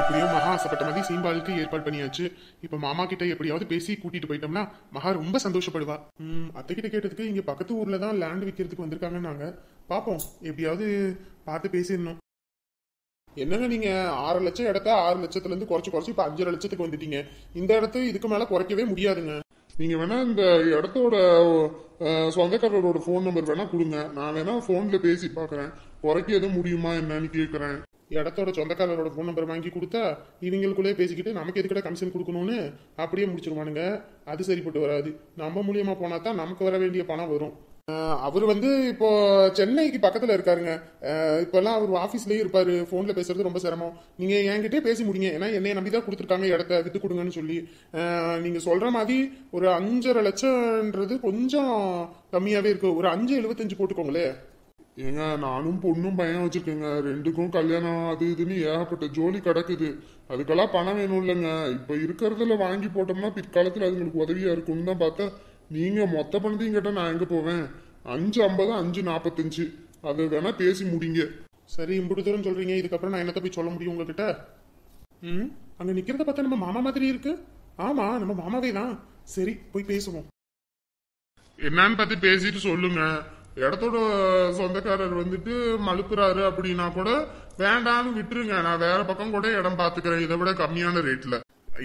எப்படியோ மகா ஆசைப்பட்ட மாதிரி சீம்பாலுக்கு ஏற்பாடு பண்ணியாச்சு. இப்ப மாமா கிட்ட எப்படியாவது பேசி கூட்டிட்டு போயிட்டோம்னா மகா ரொம்ப சந்தோஷப்படுவா. அத்தை கிட்ட கேட்டதுக்கு இங்க பக்கத்து ஊர்ல தான் லேண்ட் விற்கிறதுக்கு வந்திருக்காங்கன்னாங்க. பாப்போம், எப்படியாவது பார்த்து பேசிடணும். என்னங்க நீங்க 6 லட்சம் இடத்த 6 லட்சத்துல இருந்து குறைச்சு இப்ப 5.5 லட்சத்துக்கு வந்துட்டீங்க. இந்த இடத்த இதுக்கு மேல குறைக்கவே முடியாதுங்க. நீங்க வேணா இந்த இடத்தோட சொந்தக்காரரோட போன் நம்பர் வேணா கொடுங்க. நான் வேணா போன்ல பேசி பாக்குறேன், குறைக்க எதுவும் முடியுமா என்னன்னு கேக்குறேன். இடத்தோட சொந்தக்காரரோட போன் நம்பர் வாங்கி கொடுத்தா இவங்களுக்குள்ளே பேசிக்கிட்டு நமக்கு எதுக்கிட்ட கமிஷன் கொடுக்கணும்னு அப்படியே முடிச்சிருவானுங்க. அது சரிப்பட்டு வராது. நம்ம மூலியமா போனா தான் நமக்கு வர வேண்டிய பணம் வரும். அவர் இப்போ சென்னைக்கு பக்கத்துல இருக்காருங்க. இப்பெல்லாம் அவர் ஆபீஸ்லயே இருப்பாரு. போன்ல பேசுறது ரொம்ப சிரமம். நீங்க என்கிட்டே பேசி முடிங்க. ஏன்னா என்னைய நம்பிதான் கொடுத்துருக்காங்க இடத்த வித்து கொடுங்கன்னு சொல்லி. நீங்க சொல்ற மாதிரி ஒரு 5.5 லட்சம்ன்றது கொஞ்சம் கம்மியாவே இருக்கு. ஒரு 5.75 போட்டுக்கோங்களே. ஏங்க நானும் பொண்ணும் பையன் வச்சிருக்கேங்க. ரெண்டுக்கும் கல்யாணம் அது இதுன்னு ஏகப்பட்ட ஜோலி கிடக்குது. அதுக்கெல்லாம் பணம் வேணும் இல்லைங்க. இப்ப இருக்கிறதுல வாங்கி போட்டோம்னா பிற்காலத்துல அதுங்களுக்கு உதவியா இருக்கும்னு தான் பார்த்தா நீங்க மொத்த பணத்தையும் கேட்டா நான் எங்க போவேன்? 5.50 5.45 அது வேணா பேசி முடிங்க. சரி, இம்புட்டு தூரம் சொல்றீங்க. இதுக்கப்புறம் நான் என்னத்த போய் சொல்ல முடியும் உங்ககிட்ட? அங்க நிக்கிறத பார்த்தா நம்ம மாமா மாதிரி இருக்கு. ஆமா, நம்ம மாமாவே தான். சரி, போய் பேசுவோம். என்னன்னு பார்த்து பேசிட்டு சொல்லுங்க. இடத்தோட சொந்தக்காரர் மழுப்புறாரு அப்படின்னா கூட வேண்டான்னு விட்டுருங்க. நான் வேற பக்கம் கூட இடம் பாத்துக்கிறேன், இதை விட கம்மியான ரேட்ல.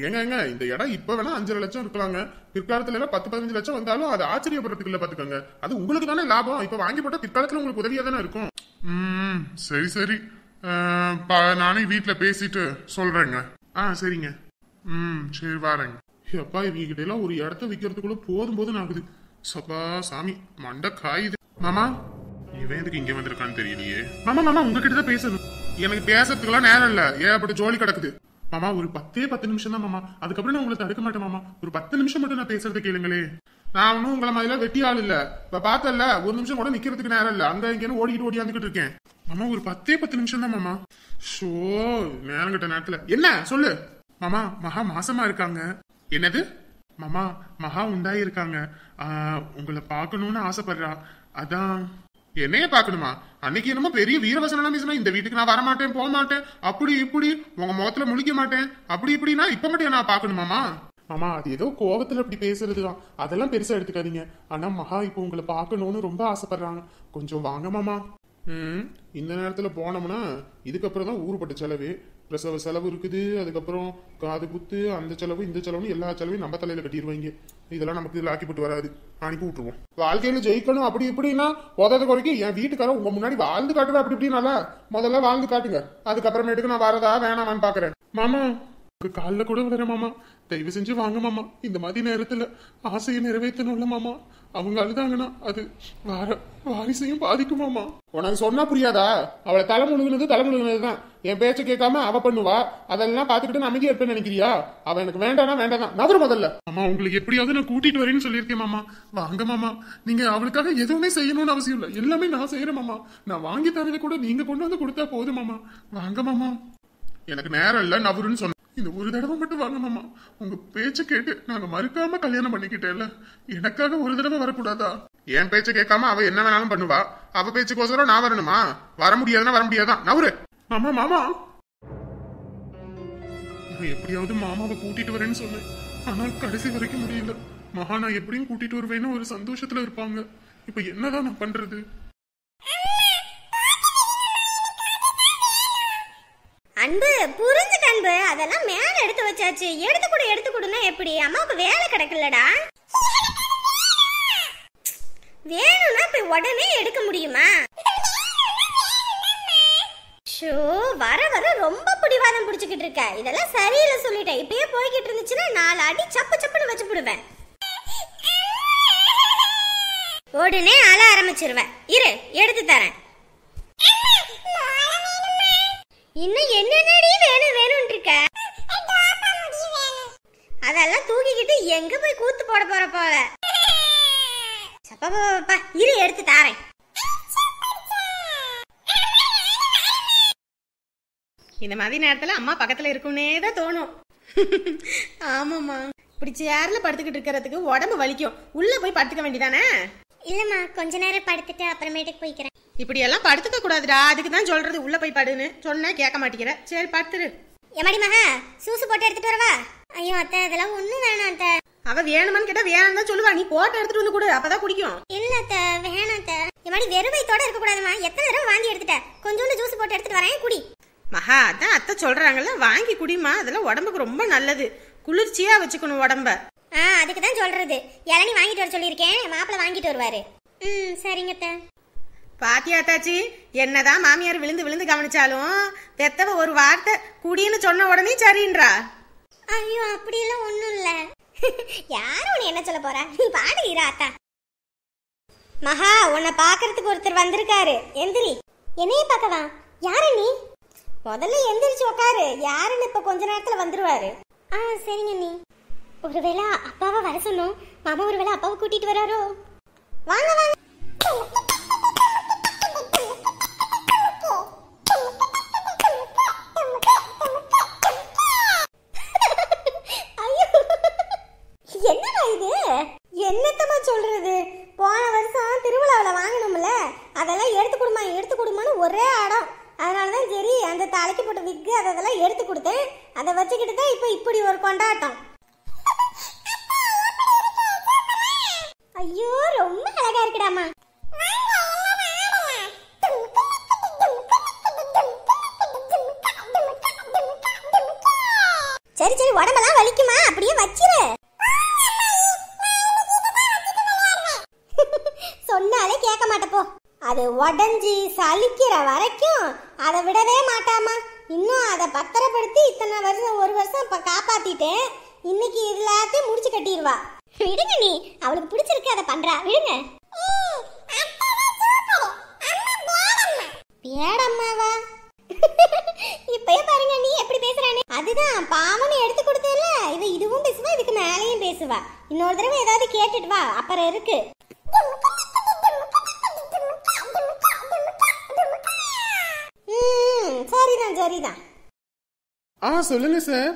ஏங்க இந்த இடம் இப்ப வேணா 5.5 லட்சம் இருக்கலாங்க. பிற்காலத்துல 10-15 லட்சம் வந்தாலும் அது ஆச்சரியப்படுறதுக்கு இல்ல. பாத்துக்கோங்க, அது உங்களுக்கு தானே லாபம். இப்ப வாங்கி போட்டா பிற்காலத்துல உங்களுக்கு உதவியா தானே இருக்கும். சரி நானே வீட்டுல பேசிட்டு சொல்றேங்க. சரிங்க. சரி வரேங்க. அப்பா இவங்க கிட்ட எல்லாம் ஒரு இடத்த விக்கிறதுக்குள்ள போதும் ஆகுது. சப்பா சாமி, மண்ட காயுது. மாமா இவன் எதுக்கு இங்க வந்திருக்கான்னு தெரியலையே. மாமா உங்ககிட்ட தான் பேசணும். எனக்கு பேசுறதுக்கெல்லாம் நேரம் இல்ல. ஏகப்பட்ட ஜோலி கிடக்குது. மாமா ஒரு 10 நிமிஷம் தான் மாமா. அதுக்கப்புறம் நான் உங்களை தடுக்க மாட்டேன் மாமா. ஒரு 10 நிமிஷம் மட்டும் நான் பேசுறத கேளுங்களே. நான் ஒன்னும் உங்களை மாதிரி வெட்டி ஆள் இல்ல. இப்ப பார்த்தல ஒரு நிமிஷம் கூட நிக்கிறதுக்கு நேரம் இல்ல. அங்க இங்கன்னு ஓடியாந்துகிட்டு இருக்கேன். மாமா ஒரு 10 நிமிஷம் தான் மாமா. ஷோ, நேரம் கிட்ட நேரத்துல என்ன சொல்லு. மாமா மகா மாசமா இருக்காங்க. என்னது? மாமா மகா உண்டாயிருக்காங்க. உங்களை பாக்கணும்னு ஆசைப்படுறா. அதான். என்னைய பாக்கணுமா? அன்னைக்கு என்னமோ பெரிய வீரவசனம் பேசினா, இந்த வீட்டுக்கு நான் வரமாட்டேன், போக மாட்டேன், அப்படி இப்படி உங்க முகத்துல முழிக்க மாட்டேன், அப்படி இப்படின்னா இப்ப மட்டும் நான் பாக்கணுமாமா? மாமா அது ஏதோ கோபத்துல அப்படி பேசுறதுதான். அதெல்லாம் பெருசா எடுத்துக்காதீங்க. ஆனா மகா இப்போ உங்களை பாக்கணும்னு ரொம்ப ஆசைப்படுறாங்க. கொஞ்சம் வாங்க மாமா. இந்த நேரத்துல போனோம்னா இதுக்கப்புறம் தான் ஊருப்பட்ட செலவு, பிரசவ செலவு இருக்குது. அதுக்கப்புறம் காது குத்து, அந்த செலவு இந்த செலவுன்னு எல்லா செலவையும் நம்ம தலையில கட்டிடுவாங்க. இதெல்லாம் நமக்கு இதுல ஆக்கி போட்டு வராது. அனுப்பி விட்டுருவோம். வாழ்க்கையில ஜெயிக்கணும் அப்படி இப்படின்னா உதத குறைக்கு என் வீட்டுக்காரன் உங்க முன்னாடி வாழ்ந்து காட்டுவேன். அப்படி இப்படின்னால முதல்ல வாழ்ந்து காட்டுங்க. அதுக்கப்புறமேட்டுக்கு நான் வரதா வேணாமான்னு பாக்குறேன். மாமா உங்க காலில் கூட விடுற மாமா, தயவு செஞ்சு வாங்க மாமா. இந்த மாதிரி நேரத்துல ஆசையை நிறைவேற்றணும்ல மாமா. அவங்க அழுதாங்கன்னா அது வாரிசையும் பாதிக்குமாமா. உனக்கு சொன்னா புரியாதா? அவளை தலைமுழுகுனதுதான். என் பேச்ச கேட்காம அவ பண்ணுவா. அதெல்லாம் பாத்துக்கிட்டு நான் அமைதியா இருப்பேன்னு நினைக்கிறியா? அவ எனக்கு வேண்டானா வேண்டாம். நவரு முதல்ல. மாமா உங்களுக்கு எப்படியாவது நான் கூட்டிட்டு வரேன்னு சொல்லியிருக்கேன் மாமா. வாங்க மாமா. நீங்க அவளுக்காக எதுவுமே செய்யணும்னு அவசியம் இல்லை. எல்லாமே நான் செய்யறேன் மாமா. நான் வாங்கி தரதை கூட நீங்க கொண்டு வந்து கொடுத்தா போதும் மாமா. வாங்க மாமா. எனக்கு நேரம் இல்ல, நவருன்னு சொன்ன. இந்த ஒரு தடவை மட்டும் வாங்க மாமா. உங்க பேச்ச கேட்டு நாங்க மறுக்காம கல்யாணம் பண்ணிக்கிட்டேன்ல, எனக்காக ஒரு தடவை வரக்கூடாதா? என் பேச்ச கேட்காம அவ என்ன வேணாலும் பண்ணுவா. அவ பேச்சுக்கோசரம் நான் வரணுமா? வர முடியாதுன்னா வர முடியாதான். நவரு. மாமா எப்படியாவது மாமாவை கூட்டிட்டு வரேன்னு சொன்னேன். ஆனா கடைசி வரைக்கும் முடியல. மகா நான் எப்படியும் கூட்டிட்டு வருவேன்னு ஒரு சந்தோஷத்துல இருப்பாங்க. இப்ப என்னதான் நான் பண்றது? அன்பு புரிஞ்சுக்க அன்பு. அதெல்லாம் மேல எடுத்து வச்சாச்சு. எடுத்து கொடுன்னா எப்படி? அம்மாவுக்கு வேலை கிடைக்கலடா. வேணும்னா இப்ப உடனே எடுக்க முடியுமா? ஷோ, வர ரொம்ப பிடிவாதம் பிடிச்சுக்கிட்டு இருக்க. இதெல்லாம் சரியில்லை சொல்லிட்டேன். இப்பயே போய்கிட்டு இருந்துச்சுன்னா 4 அடி சப்புன்னு வச்சு போடுவேன். உடனே அழ ஆரம்பிச்சிருவேன். இரு எடுத்து தரேன். இன்னும் என்னடி வேணும் இருக்க? அதெல்லாம் தூக்கிக்கிட்டு எங்க போய் கூத்து போட போற? சப்பா இரு எடுத்து தாரேன். இந்த மாதிரி நேரத்துல அம்மா பக்கத்துல இருக்கும்னே தான் தோணும். ஆமாம்மா, இப்படி சேர்ல படுத்துக்கிட்டு இருக்கிறதுக்கு உடம்பு வலிக்கும். உள்ள போய் படுத்துக்க வேண்டியதானே? இல்லம்மா, கொஞ்ச நேரம் படுத்துட்டு அப்புறமேட்டுக்கு போய்க்கிறேன். இப்படி எல்லாம் படுத்துக்க கூடாதுடா. அதுக்கு தான் சொல்றது உள்ள போய் படுன்னு. சொன்னா கேட்க மாட்டேங்கிற. சரி படுத்துரு. எம்மாடி மகா சூசு போட்டு எடுத்துட்டு வரவா? ஐயோ அத்தை அதெல்லாம் ஒண்ணும் வேணாம் அத்தை. அவ வேணுமான்னு கேட்டா வேணாம் தான் சொல்லுவா. நீ போட்டு எடுத்துட்டு வந்து கொடு, அப்பதான் குடிக்கும். இல்ல அத்தை வேணாம் அத்தை. எம்மாடி வெறும் வயித்தோட இருக்க கூடாதுமா. எத்தனை தடவை வாந்தி எடுத்துட்ட? கொஞ்சோண்டு ஜூஸ் போட்டு எடுத்துட்டு வரேன் குடி. மகா அதான் அத்தை சொல்றாங்கல்ல, வாங்கி குடிமா. அதெல்லாம் உடம்புக்கு ரொம்ப நல்லது. குளிர்ச்சியா வச்சுக்கணும் உடம்ப. அதுக்கு தான் சொல்றது. இளநீ வாங்கிட்டு வர சொல்லியிருக்கேன், மாப்பிள்ள வாங்கிட்டு வருவாரு. சரிங்க அத்தை. பாத்தியாத்தாச்சி, என்னதான் மாமியார் விழுந்து விழுந்து கவனிச்சாலும் பெத்தவ ஒரு வார்த்தை குடின்னு சொன்ன உடனே சரின்றா. ஐயோ அப்படியெல்லாம் ஒண்ணும் இல்ல. யாரும் உன்னை என்ன சொல்ல போறா? நீ பாடு இராத்தா. மகா உன்னை பாக்குறதுக்கு ஒருத்தர் வந்திருக்காரு. எந்திரி. என்னைய பார்க்கவா? யாரு நீ? முதல்ல எந்திரிச்சு உட்காரு. யாருன்னு இப்ப கொஞ்ச நேரத்துல வந்துருவாரு. சரிங்க நீ. ஒருவேளை அப்பாவை வர சொன்னோம். மாமா ஒருவேளை அப்பாவை கூட்டிட்டு வராரோ? வாங்க வாங்க. என்னடா இது? என்னத்தமா சொல்றது? போன வருஷம் திருவிழாவில் வாங்கணும்ல, அதெல்லாம் எடுத்து கொடுமான்னு ஒரே ஆடம். அதனாலதான் சரி அந்த தலைக்கு போட்ட விக்கு அதெல்லாம் எடுத்து கொடுத்தேன். அதை வச்சுக்கிட்டு தான் இப்ப இப்படி ஒரு கொண்டாட்டம். ஐயோ ரொம்ப அழகா இருக்குடாமா. சரி சரி உடம்பெல்லாம் வலிக்குமா? அப்படியே வச்சிரு. சொன்னாலே கேட்க மாட்டப்போ. அது உடஞ்சி சலிக்கிற வரைக்கும் அதை விடவே மாட்டாமா. இன்னும் அதை பத்திரப்படுத்தி இத்தனை வருஷம் ஒரு வருஷம் இப்ப காப்பாத்திட்டேன். இன்னைக்கு எல்லாத்தையும் முடிச்சு கட்டிடுவா. விடுங்க நீ, அவளுக்கு பிடிச்சிருக்கு அதை பண்றா. விடுங்க. பேடம்மாவா? இப்பயே பாருங்க நீ எப்படி பேசுறானே. அதுதான் பாவனை எடுத்து கொடுத்தல. இவ இதுவும் பேசுவா, இதுக்கு மேலேயும் பேசுவா. இன்னொரு தடவை ஏதாவது கேட்டுட்டு வா, அப்புறம் இருக்கு. சரிதான் சரிதான். சொல்லுங்க சார்.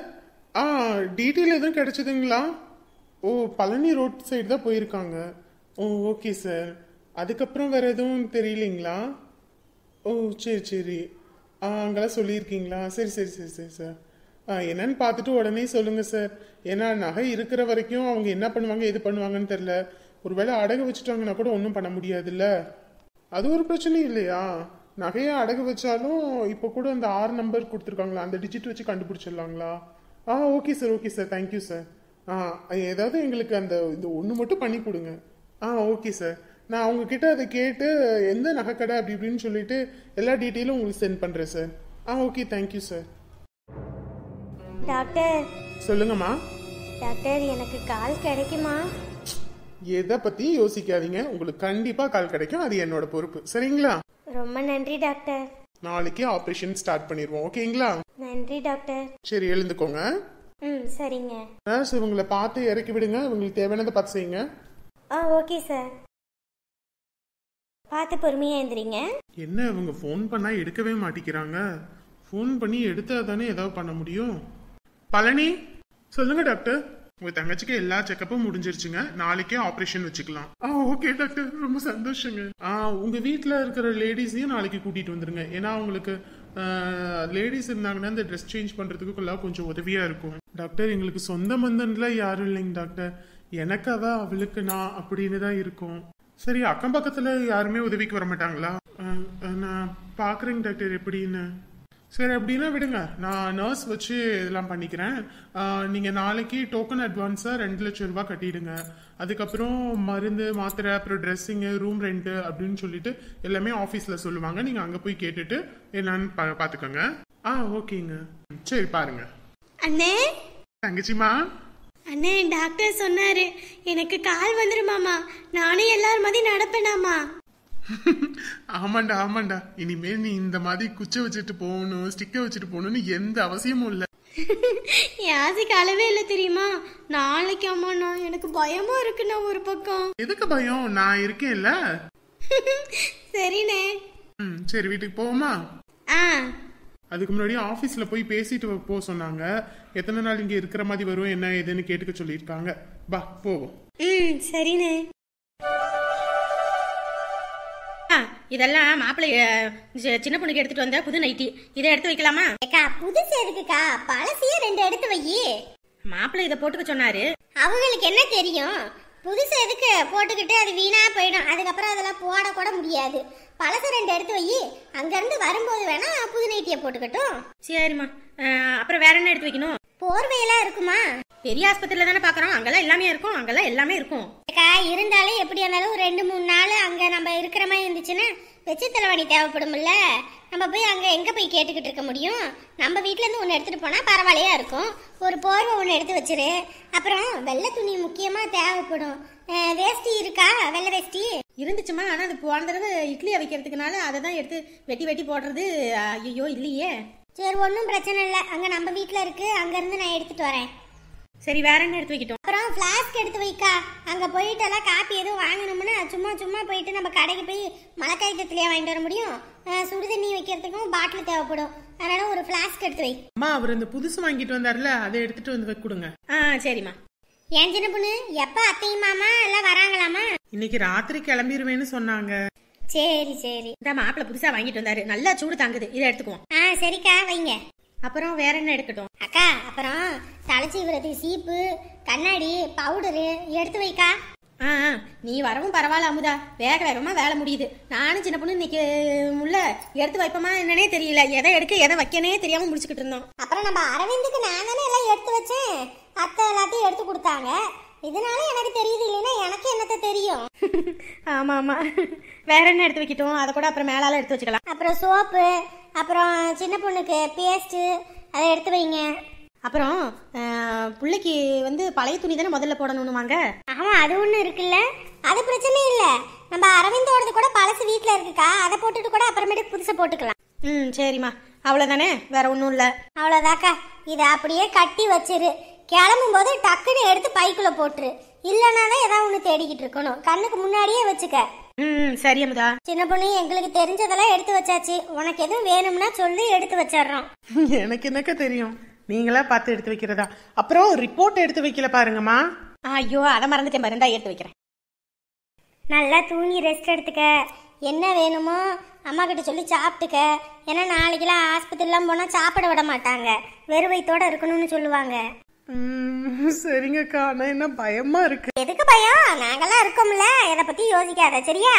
டீட்டெயில் எதுவும் கிடைச்சதுங்களா? ஓ பழனி ரோட் சைடு தான் போயிருக்காங்க. ஓ ஓகே சார். அதுக்கப்புறம் வேற எதுவும் தெரியலீங்களா? ஓ சரி சரி. அங்கெல்லாம் சொல்லியிருக்கீங்களா? சரி சரி சரி சரி சார். என்னன்னு பார்த்துட்டு உடனே சொல்லுங்க சார். ஏன்னா நகை இருக்கிற வரைக்கும் அவங்க என்ன பண்ணுவாங்க எது பண்ணுவாங்கன்னு தெரில. ஒருவேளை அடகு வச்சுட்டாங்கன்னா கூட ஒன்றும் பண்ண முடியாதுல்ல. அது ஒரு பிரச்சனையும் இல்லையா? நகையை அடகு வச்சாலும் இப்போ கூட அந்த 6 நம்பர் கொடுத்துருக்காங்களா, அந்த டிஜிட் வச்சு கண்டுபிடிச்சிடலாங்களா? Okay sir okay sir. Thank you sir. ஏதாவது எங்களுக்கு அந்த இந்த ஒன்று மட்டும் பண்ணி கொடுங்க. Okay sir. நான் அவங்கக்கிட்ட அதை கேட்டு எந்த நகைக்கடை அப்படி இப்படின்னு சொல்லிட்டு எல்லா டீட்டெயிலும் உங்களுக்கு சென்ட் பண்ணுறேன் sir. Okay thank you sir. Doctor. சொல்லுங்கம்மா. டாக்டர் எனக்கு கால் கிடைக்குமா? எதை பற்றியும் யோசிக்காதீங்க, உங்களுக்கு கண்டிப்பாக கால் கிடைக்கும். அது என்னோட பொறுப்பு. சரிங்களா? ரொம்ப நன்றி டாக்டர். நாளைக்கு ஆப்ரேஷன் ஸ்டார்ட் பண்ணிடுவோம். ஓகேங்களா? நன்றி டாக்டர். சரி எழுந்துக்கோங்க. சரிங்க. நர்ஸ் இவங்களை பார்த்து இறக்கி விடுங்க. இவங்களுக்கு தேவையானதை பார்த்து செய்யுங்க. Okay sir. பார்த்து பொறுமையா எழுந்திரிங்க. என்ன இவங்க ஃபோன் பண்ணா எடுக்கவே மாட்டேங்கிறாங்க? ஃபோன் பண்ணி எடுத்தா தானே ஏதாவது பண்ண முடியும். பழனி சொல்லுங்க டாக்டர். உங்க தங்கச்சிக்கு எல்லா செக்கப்பும் முடிஞ்சிருச்சுங்க. நாளைக்கே ஆபரேஷன் வச்சுக்கலாம். ஓகே டாக்டர், ரொம்ப சந்தோஷங்க. உங்க வீட்டில் இருக்கிற லேடிஸையும் நாளைக்கு கூட்டிட்டு வந்துருங்க. ஏன்னா உங்களுக்கு லேடிஸ் இருந்தாங்கன்னா இந்த ட்ரெஸ் சேஞ்ச் பண்றதுக்குள்ள கொஞ்சம் உதவியா இருக்கும். டாக்டர் எங்களுக்கு சொந்த பந்தன்ல யாரும் இல்லைங்க டாக்டர். எனக்கு அவளுக்கு நான் அப்படின்னு தான் இருக்கும். சரி அக்கம் பக்கத்துல யாருமே உதவிக்கு வர மாட்டாங்களா? நான் பாக்குறேங்க டாக்டர் எப்படின்னு. சரி அப்படின்னா விடுங்க, நான் நர்ஸ் வச்சு இதெல்லாம் பண்ணிக்கிறேன். நீங்கள் நாளைக்கு டோக்கன் அட்வான்ஸாக 2 லட்சம் ரூபா கட்டிடுங்க. அதுக்கப்புறம் மருந்து மாத்திரை அப்புறம் ட்ரெஸ்ஸிங்கு ரூம் ரெண்ட்டு அப்படின்னு சொல்லிட்டு எல்லாமே ஆஃபீஸில் சொல்லுவாங்க. நீங்கள் அங்கே போய் கேட்டுட்டு என்னன்னு பார்த்துக்கோங்க. ஓகேங்க. சரி பாருங்க. அண்ணே தங்கச்சிமா. அண்ணே டாக்டர் சொன்னாரு எனக்கு கால் வந்துருமாமா. நானே எல்லாரும் மாதிரி நடப்பேனாமா. ஆமாண்டா ஆமாண்டா. இனிமேல் நீ இந்த மாதிரி குச்சை வச்சுட்டு போகணும் ஸ்டிக்கை வச்சுட்டு போகணும்னு எந்த அவசியமும் இல்ல. யாசிக்கு அளவே இல்ல தெரியுமா? நாளைக்கு அம்மாண்ணா எனக்கு பயமா இருக்குண்ணா. ஒரு பக்கம் எதுக்கு பயம்? நான் இருக்கேன்ல. சரிண்ணே. சரி வீட்டுக்கு போவோமா? அதுக்கு முன்னாடி ஆபீஸ்ல போய் பேசிட்டு போ சொன்னாங்க. எத்தனை நாள் இங்க இருக்கிற மாதிரி வரும் என்ன ஏதுன்னு கேட்டுக்க சொல்லியிருக்காங்க. பா போவோம். சரிண்ணே. இதெல்லாம் மாப்பிள்ளை சின்ன பொண்ணுக்கு எடுத்துட்டு வந்த புது நைட்டி, இதை எடுத்து வைக்கலாமா? ஏக்கா புதுசு எதுக்குக்கா, பழசையே 2 எடுத்து வை. மாப்பிள்ளை இதை போட்டுக்க சொன்னாரு. அவங்களுக்கு என்ன தெரியும், புதுசு எதுக்கு போட்டுக்கிட்டு அது வீணா போயிடும், அதுக்கப்புறம் அதெல்லாம் போட கூட முடியாது. பழசு 2 எடுத்து வை, அங்கிருந்து வரும்போது வேணா புது நைட்டியை போட்டுக்கட்டும். சரிம்மா. அப்புறம் வேற என்ன எடுத்து வைக்கணும்? போர்வையெல்லாம் இருக்குமா? பெரிய ஆஸ்பத்திரியில தானே பாக்குறோம், அங்கெல்லாம் எல்லாமே இருக்கும். அங்கெல்லாம் எல்லாமே இருக்கும். ஏக்கா இருந்தாலும் எப்படி இருந்தாலும் ஒரு 2-3 நாள் அங்க நம்ம இருக்கிற மாதிரி இருந்துச்சுன்னா வெச்சு தலைவாணி தேவைப்படும்ல. நம்ம போய் அங்க எங்க போய் கேட்டுக்கிட்டு இருக்க முடியும்? நம்ம வீட்ல இருந்து ஒன்று எடுத்துட்டு போனா பரவாயில்லையா இருக்கும். ஒரு போர்வை ஒன்று எடுத்து வச்சிரு. அப்புறம் வெள்ளை துணி முக்கியமா தேவைப்படும். வேஷ்டி இருக்கா? வெள்ளை வேஷ்டி இருந்துச்சுமா, ஆனா அது போன தடவை இட்லியை வைக்கிறதுக்குனால அதை தான் எடுத்து வெட்டி வெட்டி போடுறது. ஐயோ இல்லையே. சரி ஒன்றும் பிரச்சனை இல்லை, அங்க நம்ம வீட்ல இருக்கு, அங்க இருந்து நான் எடுத்துட்டு வரேன். சரி வேற என்ன எடுத்து வைக்கிட்டோம்? அப்புறம் ஃப்ளாஸ்க் எடுத்து வைக்கா. அங்க போயிட்டு எல்லாம் காப்பி எதுவும் வாங்கணும்னா சும்மா போயிட்டு நம்ம கடைக்கு போய் மழைக்காய் தத்துலையா வாங்கிட்டு வர முடியும். சுடு தண்ணி வைக்கிறதுக்கும் பாட்டில் தேவைப்படும். அதனால ஒரு ஃப்ளாஸ்க் எடுத்து வை. அம்மா அவர் இந்த புதுசு வாங்கிட்டு வந்தாருல, அதை எடுத்துட்டு வந்து கொடுங்க. சரிம்மா. ஏன் சின்ன பொண்ணு, எப்ப அத்தையும் மாமா எல்லாம் வராங்களாமா? இன்னைக்கு ராத்திரி கிளம்பிடுவேன்னு சொன்னாங்க. சரி சரி. இந்த மாப்பிள்ளை புதுசா வாங்கிட்டு வந்தாரு, நல்லா சூடு தாங்குது, இதை எடுத்துக்குவோம். சரிக்கா வைங்க. அப்புறம் வேற என்ன எடுக்கட்டும்? அக்கா அப்புறம் தலைச்சீவுறதுக்கு சீப்பு, கண்ணாடி, பவுடரு எடுத்து வைக்கா. நீ வரவும் பரவாயில்ல அமுதா, வேகமா வேலை முடியுது. நானும் சின்ன பொண்ணு இன்னைக்கு முள்ள எடுத்து வைப்போமா என்னன்னே தெரியல, எதை எடுக்க எதை வைக்கனே தெரியாம முடிச்சுக்கிட்டு இருந்தோம். அப்புறம் நம்ம அரவிந்துக்கு நான் தானே எல்லாம் எடுத்து வச்சேன், அத்தை எல்லாத்தையும் எடுத்து கொடுத்தாங்க. இதனால எனக்கு தெரியுது, இல்லைன்னா எனக்கு என்னத்த தெரியும். ஆமா. வேற என்ன எடுத்து வைக்கிட்டோம்? அதை கூட அப்புறம் மேலால எடுத்து வச்சுக்கலாம். அப்புறம் சோப்பு, அப்புறம் சின்ன பொண்ணுக்கு பேஸ்ட், அதை எடுத்து வைங்க. அப்புறம் பிள்ளைக்கு பழைய துணி தானே முதல்ல போடணும்னு வாங்க. ஆமா அது ஒண்ணு இருக்குல்ல, அது பிரச்சனை இல்ல. நம்ம அரவிந்தோடது கூட பழசு வீட்டுல இருக்குக்கா, அதை போட்டுட்டு கூட அப்புறமேட்டு புதுசை போட்டுக்கலாம். சரிம்மா, அவ்வளவுதானே, வேற ஒண்ணும் இல்ல. அவ்வளவுதாக்கா. இதை அப்படியே கட்டி வச்சிரு, கிளம்பும் போது டக்குன்னு எடுத்து பைக்குள்ள போட்டுரு. இல்லைன்னா தான் ஏதாவது ஒண்ணு தேடிக்கிட்டு இருக்கணும், கண்ணுக்கு முன்னாடியே வச்சுக்க. சரி அமுதா. சின்ன பொண்ணு எங்களுக்கு தெரிஞ்சதெல்லாம் எடுத்து வச்சாச்சு, உனக்கு எதுவும் வேணும்னா சொல்லி எடுத்து வச்சிடறோம். எனக்கு என்னக்கா தெரியும், நீங்களா பார்த்து எடுத்து வைக்கிறதா. அப்புறம் ரிப்போர்ட் எடுத்து வைக்கல பாருங்கம்மா. ஐயோ அதை மறந்துட்டேன், மருந்தா எடுத்து வைக்கிறேன். நல்லா தூங்கி ரெஸ்ட் எடுத்துக்க. என்ன வேணுமோ அம்மா கிட்ட சொல்லி சாப்பிட்டுக்க. ஏன்னா நாளைக்கெல்லாம் ஆஸ்பத்திரிலாம் போனா சாப்பிட விட மாட்டாங்க, வெறும் வயித்தோட இருக்கணும்னு சொல்லுவாங்க. சரிங்கக்கா, நான் என்ன பயமா இருக்கு. எதுக்கு பயம், நாங்கெல்லாம் இருக்கோம்ல, இதை பத்தி யோசிக்காத சரியா?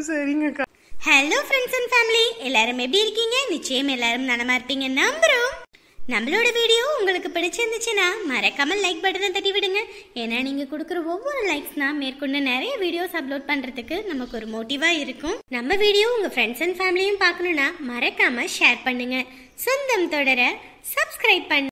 சரிங்கக்கா. ஹலோ ஃப்ரெண்ட்ஸ் அண்ட் ஃபேமிலி, எல்லாரும் எப்படி இருக்கீங்க? நிச்சயம் எல்லாரும் நலமா இருப்பீங்க நம்புறோம். நம்மளோட வீடியோ உங்களுக்கு பிடிச்சிருந்துச்சுன்னா மறக்காம லைக் பட்டனை தட்டி விடுங்க. ஏன்னா நீங்க கொடுக்குற ஒவ்வொரு லைக்ஸ்னா மேற்கொண்டு நிறைய வீடியோஸ் அப்லோட் பண்றதுக்கு நமக்கு ஒரு மோட்டிவா இருக்கும். நம்ம வீடியோ உங்க ஃப்ரெண்ட்ஸ் அண்ட் ஃபேமிலியும் பார்க்கணும்னா மறக்காம ஷேர் பண்ணுங்க. சொந்தம் தொடர சப்ஸ்கிரைப் பண்ணுங்க.